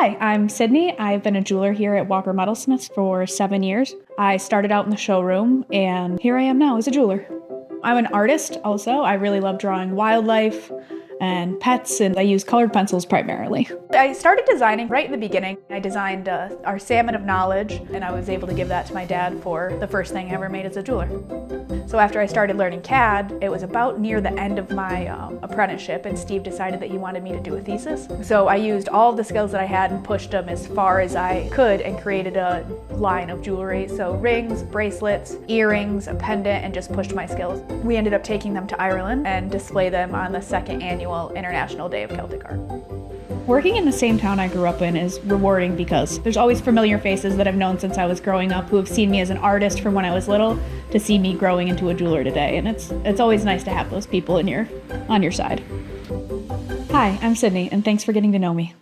Hi, I'm Sydney. I've been a jeweler here at Walker Metalsmiths for 7 years. I started out in the showroom, and here I am now as a jeweler. I'm an artist also. I really love drawing wildlife and pets, and I use colored pencils primarily. I started designing right in the beginning. I designed our Salmon of Knowledge, and I was able to give that to my dad for the first thing I ever made as a jeweler. So after I started learning CAD, it was about near the end of my apprenticeship, and Steve decided that he wanted me to do a thesis. So I used all of the skills that I had and pushed them as far as I could and created a line of jewelry. So rings, bracelets, earrings, a pendant, and just pushed my skills. We ended up taking them to Ireland and display them on the second annual International Day of Celtic Art. Working in the same town I grew up in is rewarding because there's always familiar faces that I've known since I was growing up who have seen me as an artist from when I was little to see me growing into a jeweler today, and it's always nice to have those people on your side. Hi, I'm Sydney, and thanks for getting to know me.